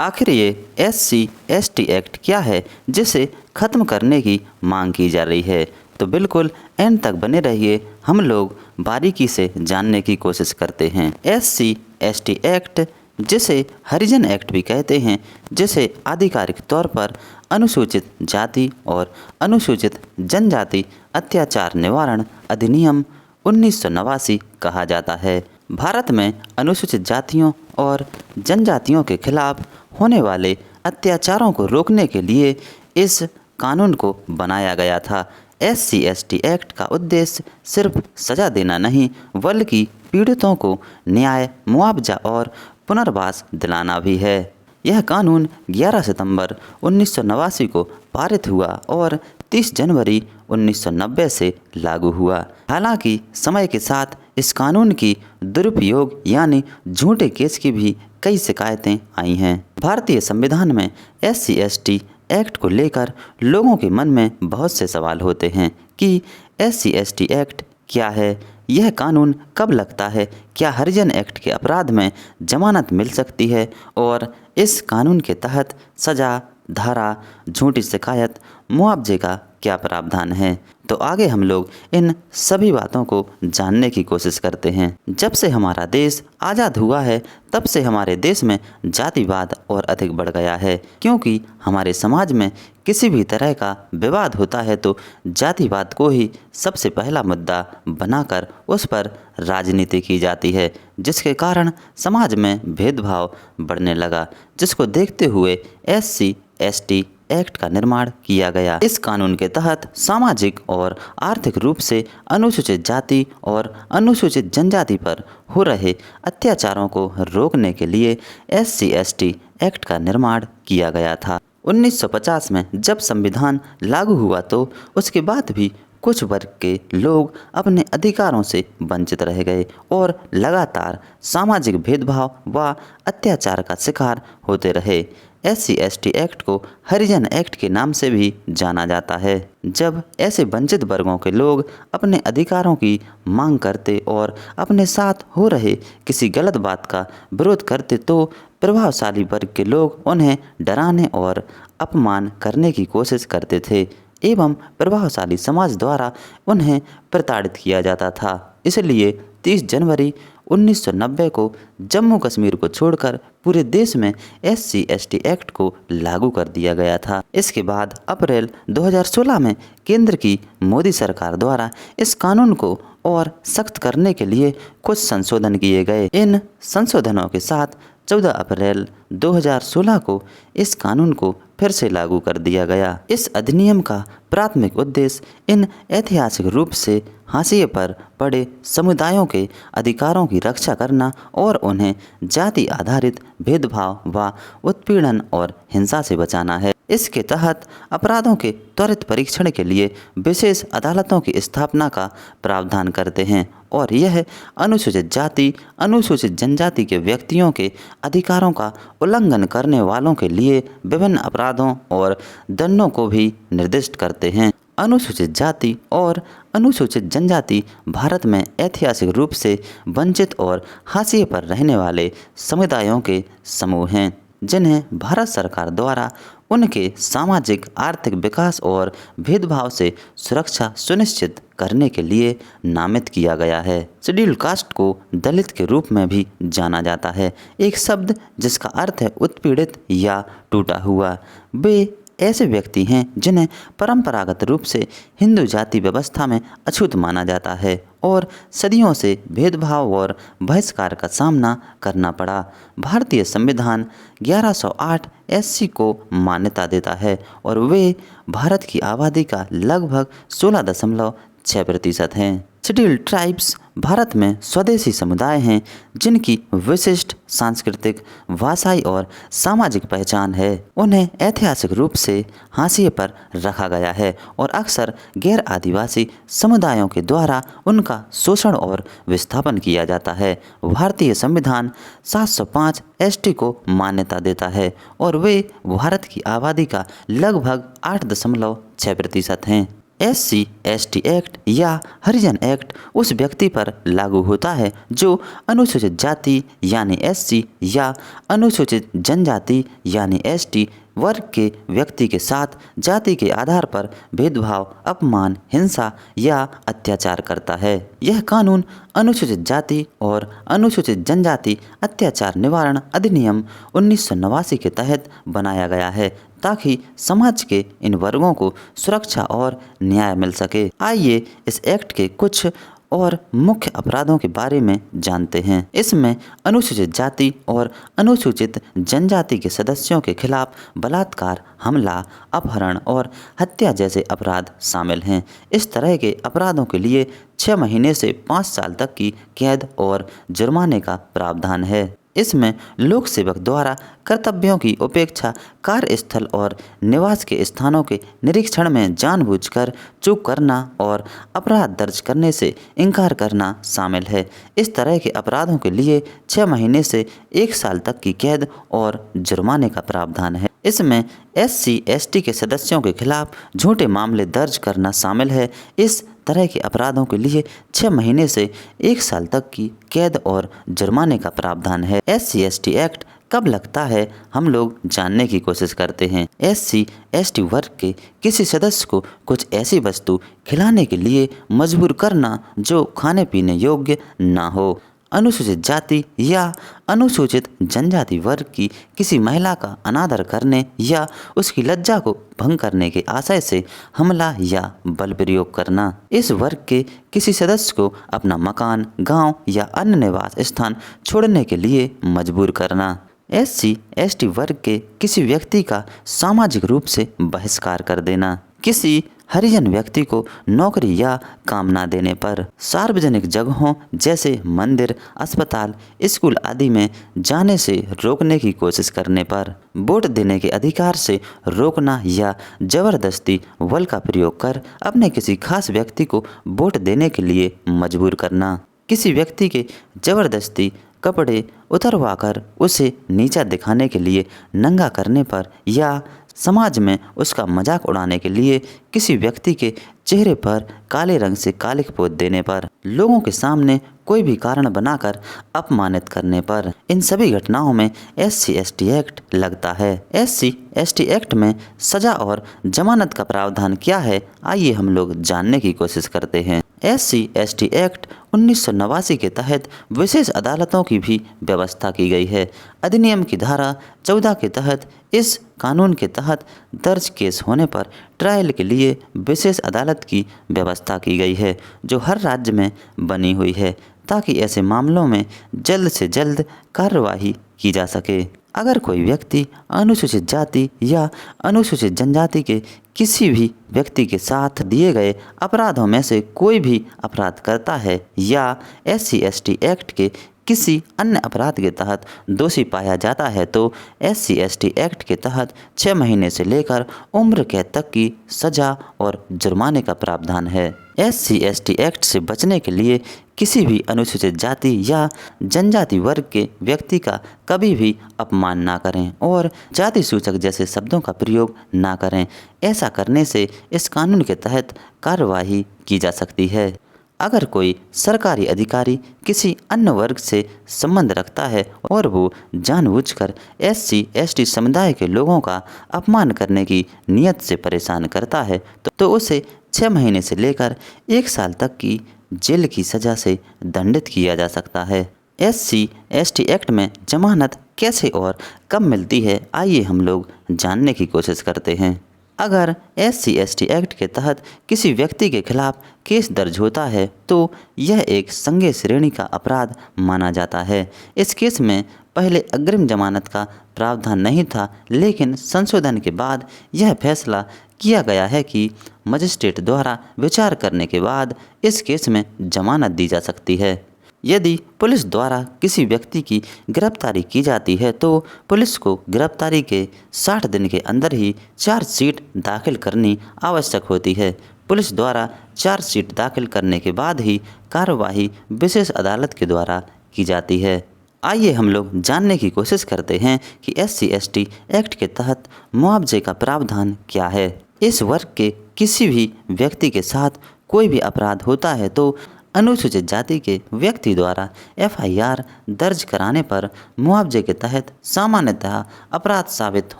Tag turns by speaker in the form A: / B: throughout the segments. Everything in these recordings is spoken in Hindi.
A: आखिर ये SC/ST एक्ट क्या है जिसे ख़त्म करने की मांग की जा रही है? तो बिल्कुल एंड तक बने रहिए, हम लोग बारीकी से जानने की कोशिश करते हैं। SC/ST एक्ट, जिसे हरिजन एक्ट भी कहते हैं, जिसे आधिकारिक तौर पर अनुसूचित जाति और अनुसूचित जनजाति अत्याचार निवारण अधिनियम 1989 कहा जाता है। भारत में अनुसूचित जातियों और जनजातियों के खिलाफ होने वाले अत्याचारों को रोकने के लिए इस कानून को बनाया गया था। SC/ST एक्ट का उद्देश्य सिर्फ सज़ा देना नहीं, बल्कि पीड़ितों को न्याय, मुआवजा और पुनर्वास दिलाना भी है। यह कानून 11 सितंबर 1989 को पारित हुआ और 30 जनवरी 1990 से लागू हुआ। हालांकि समय के साथ इस कानून की दुरुपयोग यानी झूठे केस की भी कई शिकायतें आई हैं। भारतीय संविधान में SC/ST एक्ट को लेकर लोगों के मन में बहुत से सवाल होते हैं कि SC/ST एक्ट क्या है, यह कानून कब लगता है, क्या हरिजन एक्ट के अपराध में जमानत मिल सकती है और इस कानून के तहत सज़ा, धारा, झूठी शिकायत, मुआवजे का क्या प्रावधान है। तो आगे हम लोग इन सभी बातों को जानने की कोशिश करते हैं। जब से हमारा देश आज़ाद हुआ है, तब से हमारे देश में जातिवाद और अधिक बढ़ गया है, क्योंकि हमारे समाज में किसी भी तरह का विवाद होता है तो जातिवाद को ही सबसे पहला मुद्दा बनाकर उस पर राजनीति की जाती है, जिसके कारण समाज में भेदभाव बढ़ने लगा, जिसको देखते हुए SC/ST एक्ट का निर्माण किया गया। इस कानून के तहत सामाजिक और आर्थिक रूप से अनुसूचित जाति और अनुसूचित जनजाति पर हो रहे अत्याचारों को रोकने के लिए SC/ST एक्ट का निर्माण किया गया था। 1950 में जब संविधान लागू हुआ तो उसके बाद भी कुछ वर्ग के लोग अपने अधिकारों से वंचित रह गए और लगातार सामाजिक भेदभाव व अत्याचार का शिकार होते रहे। SC/ST एक्ट को हरिजन एक्ट के नाम से भी जाना जाता है। जब ऐसे वंचित वर्गों के लोग अपने अधिकारों की मांग करते और अपने साथ हो रहे किसी गलत बात का विरोध करते तो प्रभावशाली वर्ग के लोग उन्हें डराने और अपमान करने की कोशिश करते थे एवं प्रभावशाली समाज द्वारा उन्हें प्रताड़ित किया जाता था। इसलिए 30 जनवरी 1990 को जम्मू कश्मीर को छोड़कर पूरे देश में SC/ST एक्ट को लागू कर दिया गया था। इसके बाद अप्रैल 2016 में केंद्र की मोदी सरकार द्वारा इस कानून को और सख्त करने के लिए कुछ संशोधन किए गए। इन संशोधनों के साथ 14 अप्रैल 2016 को इस कानून को फिर से लागू कर दिया गया। इस अधिनियम का प्राथमिक उद्देश्य इन ऐतिहासिक रूप से हाशिए पर पड़े समुदायों के अधिकारों की रक्षा करना और उन्हें जाति आधारित भेदभाव व उत्पीड़न और हिंसा से बचाना है। इसके तहत अपराधों के त्वरित परीक्षण के लिए विशेष अदालतों की स्थापना का प्रावधान करते हैं और यह अनुसूचित जाति, अनुसूचित जनजाति के व्यक्तियों के अधिकारों का उल्लंघन करने वालों के लिए विभिन्न अपराधों और दंडों को भी निर्दिष्ट करते हैं। अनुसूचित जाति और अनुसूचित जनजाति भारत में ऐतिहासिक रूप से वंचित और हाशिए पर रहने वाले समुदायों के समूह हैं, जिन्हें भारत सरकार द्वारा उनके सामाजिक आर्थिक विकास और भेदभाव से सुरक्षा सुनिश्चित करने के लिए नामित किया गया है। शेड्यूल कास्ट को दलित के रूप में भी जाना जाता है, एक शब्द जिसका अर्थ है उत्पीड़ित या टूटा हुआ। वे ऐसे व्यक्ति हैं जिन्हें परंपरागत रूप से हिंदू जाति व्यवस्था में अछूत माना जाता है और सदियों से भेदभाव और बहिष्कार का सामना करना पड़ा। भारतीय संविधान 1108 SC को मान्यता देता है और वे भारत की आबादी का लगभग 16.6% हैं। शेड्यूल्ड ट्राइब्स भारत में स्वदेशी समुदाय हैं जिनकी विशिष्ट सांस्कृतिक, भाषाई और सामाजिक पहचान है। उन्हें ऐतिहासिक रूप से हाशिए पर रखा गया है और अक्सर गैर आदिवासी समुदायों के द्वारा उनका शोषण और विस्थापन किया जाता है। भारतीय संविधान 705 ST को मान्यता देता है और वे भारत की आबादी का लगभग 8.6% हैं। SC/ST एक्ट या हरिजन एक्ट उस व्यक्ति पर लागू होता है जो अनुसूचित जाति यानी SC या अनुसूचित जनजाति यानी ST वर्ग के व्यक्ति के साथ जाति के आधार पर भेदभाव, अपमान, हिंसा या अत्याचार करता है। यह कानून अनुसूचित जाति और अनुसूचित जनजाति अत्याचार निवारण अधिनियम 1989 के तहत बनाया गया है ताकि समाज के इन वर्गों को सुरक्षा और न्याय मिल सके। आइए इस एक्ट के कुछ और मुख्य अपराधों के बारे में जानते हैं। इसमें अनुसूचित जाति और अनुसूचित जनजाति के सदस्यों के खिलाफ बलात्कार, हमला, अपहरण और हत्या जैसे अपराध शामिल हैं। इस तरह के अपराधों के लिए 6 महीने से 5 साल तक की कैद और जुर्माने का प्रावधान है। इसमें लोक सेवक द्वारा कर्तव्यों की उपेक्षा, कार्यस्थल और निवास के स्थानों के निरीक्षण में जानबूझकर चूक करना और अपराध दर्ज करने से इनकार करना शामिल है। इस तरह के अपराधों के लिए 6 महीने से 1 साल तक की कैद और जुर्माने का प्रावधान है। इसमें SC/ST के सदस्यों के खिलाफ झूठे मामले दर्ज करना शामिल है। इस तरह के अपराधों के लिए 6 महीने से 1 साल तक की कैद और जुर्माने का प्रावधान है। SC/ST एक्ट कब लगता है, हम लोग जानने की कोशिश करते हैं। SC/ST वर्ग के किसी सदस्य को कुछ ऐसी वस्तु खिलाने के लिए मजबूर करना जो खाने पीने योग्य ना हो। अनुसूचित जाति या अनुसूचित जनजाति वर्ग की किसी महिला का अनादर करने या उसकी लज्जा को भंग करने के आशय से हमला या बल प्रयोग करना। इस वर्ग के किसी सदस्य को अपना मकान, गांव या अन्य निवास स्थान छोड़ने के लिए मजबूर करना। SC/ST वर्ग के किसी व्यक्ति का सामाजिक रूप से बहिष्कार कर देना। किसी हरिजन व्यक्ति को नौकरी या काम न देने पर, सार्वजनिक जगहों जैसे मंदिर, अस्पताल, स्कूल आदि में जाने से रोकने की कोशिश करने पर, वोट देने के अधिकार से रोकना या जबरदस्ती बल का प्रयोग कर अपने किसी खास व्यक्ति को वोट देने के लिए मजबूर करना, किसी व्यक्ति के जबरदस्ती कपड़े उतरवाकर उसे नीचा दिखाने के लिए नंगा करने पर या समाज में उसका मजाक उड़ाने के लिए किसी व्यक्ति के चेहरे पर काले रंग से कालिख पोत देने पर, लोगों के सामने कोई भी कारण बनाकर अपमानित करने पर, इन सभी घटनाओं में SC/ST एक्ट लगता है। SC/ST एक्ट में सजा और जमानत का प्रावधान क्या है, आइए हम लोग जानने की कोशिश करते हैं। SC/ST एक्ट 1989 के तहत विशेष अदालतों की भी व्यवस्था की गई है। अधिनियम की धारा 14 के तहत इस कानून के तहत दर्ज केस होने पर ट्रायल के लिए विशेष अदालत की व्यवस्था की गई है जो हर राज्य में बनी हुई है ताकि ऐसे मामलों में जल्द से जल्द कार्यवाही की जा सके। अगर कोई व्यक्ति अनुसूचित जाति या अनुसूचित जनजाति के किसी भी व्यक्ति के साथ दिए गए अपराधों में से कोई भी अपराध करता है या SC/ST एक्ट के किसी अन्य अपराध के तहत दोषी पाया जाता है तो SC/ST एक्ट के तहत 6 महीने से लेकर उम्र कैद तक की सजा और जुर्माने का प्रावधान है। SC/ST एक्ट से बचने के लिए किसी भी अनुसूचित जाति या जनजाति वर्ग के व्यक्ति का कभी भी अपमान ना करें और जाति सूचक जैसे शब्दों का प्रयोग ना करें। ऐसा करने से इस कानून के तहत कार्यवाही की जा सकती है। अगर कोई सरकारी अधिकारी किसी अन्य वर्ग से संबंध रखता है और वो जानबूझकर SC/ST समुदाय के लोगों का अपमान करने की नीयत से परेशान करता है तो उसे 6 महीने से लेकर 1 साल तक की जेल की सज़ा से दंडित किया जा सकता है। SC/ST एक्ट में जमानत कैसे और कब मिलती है, आइए हम लोग जानने की कोशिश करते हैं। अगर SC/ST एक्ट के तहत किसी व्यक्ति के खिलाफ केस दर्ज होता है तो यह एक संज्ञेय श्रेणी का अपराध माना जाता है। इस केस में पहले अग्रिम जमानत का प्रावधान नहीं था, लेकिन संशोधन के बाद यह फैसला किया गया है कि मजिस्ट्रेट द्वारा विचार करने के बाद इस केस में जमानत दी जा सकती है। यदि पुलिस द्वारा किसी व्यक्ति की गिरफ्तारी की जाती है तो पुलिस को गिरफ्तारी के 60 दिन के अंदर ही चार्जशीट दाखिल करनी आवश्यक होती है। पुलिस द्वारा चार्जशीट दाखिल करने के बाद ही कार्यवाही विशेष अदालत के द्वारा की जाती है। आइए हम लोग जानने की कोशिश करते हैं कि SC/ST एक्ट के तहत मुआवजे का प्रावधान क्या है। इस वर्ग के किसी भी व्यक्ति के साथ कोई भी अपराध होता है तो अनुसूचित जाति के व्यक्ति द्वारा एफआईआर दर्ज कराने पर मुआवजे के तहत सामान्यतः अपराध साबित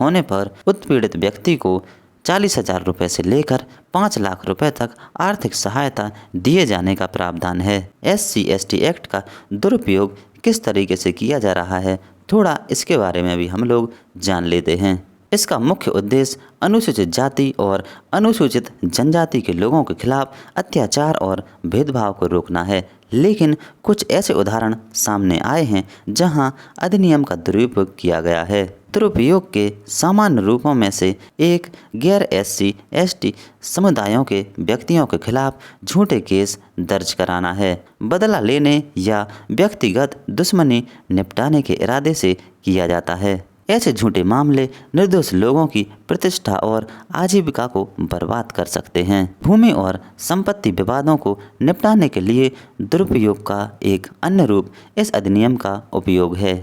A: होने पर उत्पीड़ित व्यक्ति को 40,000 रुपये से लेकर 5 लाख रुपए तक आर्थिक सहायता दिए जाने का प्रावधान है। SC/ST एक्ट का दुरुपयोग किस तरीके से किया जा रहा है, थोड़ा इसके बारे में भी हम लोग जान लेते हैं। इसका मुख्य उद्देश्य अनुसूचित जाति और अनुसूचित जनजाति के लोगों के खिलाफ अत्याचार और भेदभाव को रोकना है, लेकिन कुछ ऐसे उदाहरण सामने आए हैं जहां अधिनियम का दुरुपयोग किया गया है। दुरुपयोग के सामान्य रूपों में से एक गैर SC/ST समुदायों के व्यक्तियों के खिलाफ झूठे केस दर्ज कराना है, बदला लेने या व्यक्तिगत दुश्मनी निपटाने के इरादे से किया जाता है। ऐसे झूठे मामले निर्दोष लोगों की प्रतिष्ठा और आजीविका को बर्बाद कर सकते हैं। भूमि और संपत्ति विवादों को निपटाने के लिए दुरुपयोग का एक अन्य रूप इस अधिनियम का उपयोग है।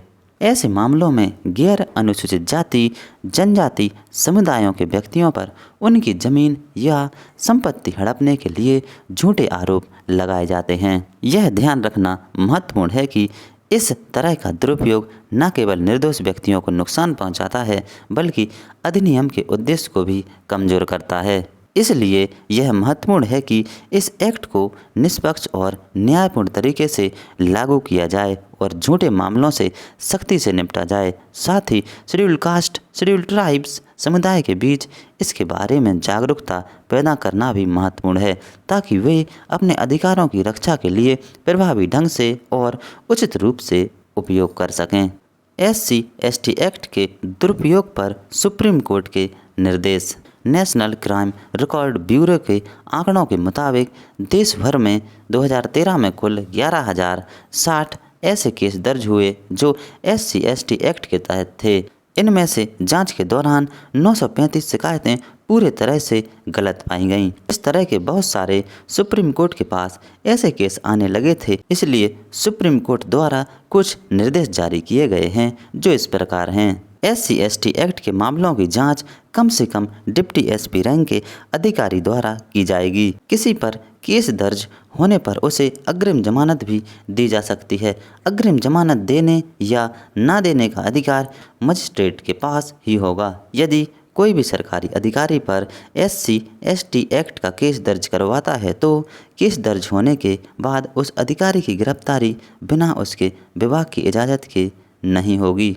A: ऐसे मामलों में गैर अनुसूचित जाति जनजाति समुदायों के व्यक्तियों पर उनकी जमीन या संपत्ति हड़पने के लिए झूठे आरोप लगाए जाते हैं। यह ध्यान रखना महत्वपूर्ण है कि इस तरह का दुरुपयोग न केवल निर्दोष व्यक्तियों को नुकसान पहुंचाता है, बल्कि अधिनियम के उद्देश्य को भी कमजोर करता है। इसलिए यह महत्वपूर्ण है कि इस एक्ट को निष्पक्ष और न्यायपूर्ण तरीके से लागू किया जाए और झूठे मामलों से सख्ती से निपटा जाए। साथ ही शेड्यूल्ड कास्ट शेड्यूल्ड ट्राइब्स समुदाय के बीच इसके बारे में जागरूकता पैदा करना भी महत्वपूर्ण है, ताकि वे अपने अधिकारों की रक्षा के लिए प्रभावी ढंग से और उचित रूप से उपयोग कर सकें। SC/ST एक्ट के दुरुपयोग पर सुप्रीम कोर्ट के निर्देश। नेशनल क्राइम रिकॉर्ड ब्यूरो के आंकड़ों के मुताबिक देश भर में 2013 में कुल 11,060 ऐसे केस दर्ज हुए जो SC/ST एक्ट के तहत थे। इनमें से जांच के दौरान 935 शिकायतें पूरे तरह से गलत पाई गईं। इस तरह के बहुत सारे सुप्रीम कोर्ट के पास ऐसे केस आने लगे थे, इसलिए सुप्रीम कोर्ट द्वारा कुछ निर्देश जारी किए गए हैं जो इस प्रकार हैं। SC/ST एक्ट के मामलों की जांच कम से कम डिप्टी SP रैंक के अधिकारी द्वारा की जाएगी। किसी पर केस दर्ज होने पर उसे अग्रिम जमानत भी दी जा सकती है। अग्रिम जमानत देने या ना देने का अधिकार मजिस्ट्रेट के पास ही होगा। यदि कोई भी सरकारी अधिकारी पर SC/ST एक्ट का केस दर्ज करवाता है तो केस दर्ज होने के बाद उस अधिकारी की गिरफ्तारी बिना उसके विभाग की इजाज़त के नहीं होगी।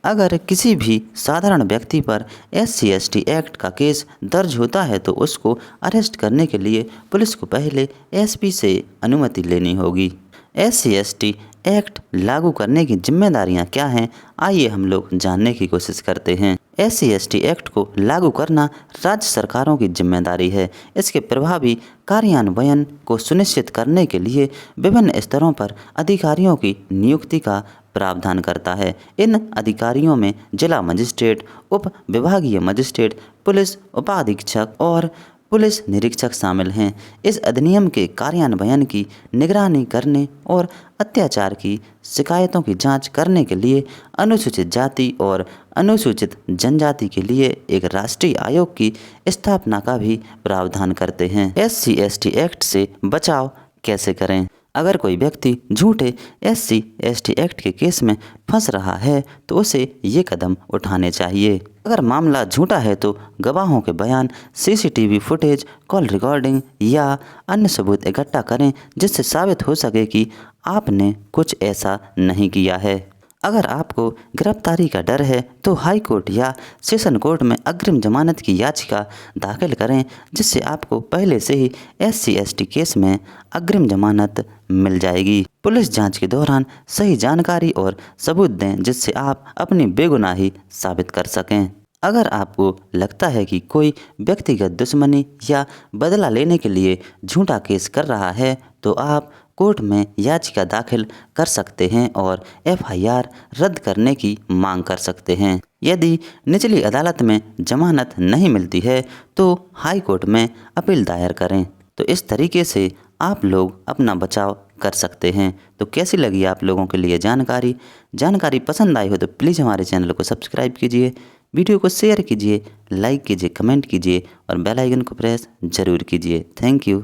A: अगर किसी भी साधारण व्यक्ति पर SC/ST एक्ट का केस दर्ज होता है तो उसको अरेस्ट करने के लिए पुलिस को पहले SP से अनुमति लेनी होगी। SC/ST एक्ट लागू करने की जिम्मेदारियां क्या हैं, आइए हम लोग जानने की कोशिश करते हैं। SC/ST एक्ट को लागू करना राज्य सरकारों की जिम्मेदारी है। इसके प्रभावी कार्यान्वयन को सुनिश्चित करने के लिए विभिन्न स्तरों पर अधिकारियों की नियुक्ति का प्रावधान करता है। इन अधिकारियों में जिला मजिस्ट्रेट, उप विभागीय मजिस्ट्रेट, पुलिस उपाधीक्षक और पुलिस निरीक्षक शामिल हैं। इस अधिनियम के कार्यान्वयन की निगरानी करने और अत्याचार की शिकायतों की जांच करने के लिए अनुसूचित जाति और अनुसूचित जनजाति के लिए एक राष्ट्रीय आयोग की स्थापना का भी प्रावधान करते हैं। SC/ST एक्ट से बचाव कैसे करें? अगर कोई व्यक्ति झूठे SC/ST एक्ट के केस में फंस रहा है तो उसे ये कदम उठाने चाहिए। अगर मामला झूठा है तो गवाहों के बयान, CCTV फुटेज, कॉल रिकॉर्डिंग या अन्य सबूत इकट्ठा करें जिससे साबित हो सके कि आपने कुछ ऐसा नहीं किया है। अगर आपको गिरफ्तारी का डर है तो हाई कोर्ट या सेशन कोर्ट में अग्रिम जमानत की याचिका दाखिल करें, जिससे आपको पहले से ही SC/ST केस में अग्रिम जमानत मिल जाएगी। पुलिस जांच के दौरान सही जानकारी और सबूत दें जिससे आप अपनी बेगुनाही साबित कर सकें। अगर आपको लगता है कि कोई व्यक्तिगत दुश्मनी या बदला लेने के लिए झूठा केस कर रहा है तो आप कोर्ट में याचिका दाखिल कर सकते हैं और FIR रद्द करने की मांग कर सकते हैं। यदि निचली अदालत में जमानत नहीं मिलती है तो हाई कोर्ट में अपील दायर करें। तो इस तरीके से आप लोग अपना बचाव कर सकते हैं। तो कैसी लगी आप लोगों के लिए जानकारी पसंद आई हो तो प्लीज़ हमारे चैनल को सब्सक्राइब कीजिए। वीडियो को शेयर कीजिए, लाइक कीजिए, कमेंट कीजिए और बेल आइकन को प्रेस ज़रूर कीजिए। Thank you.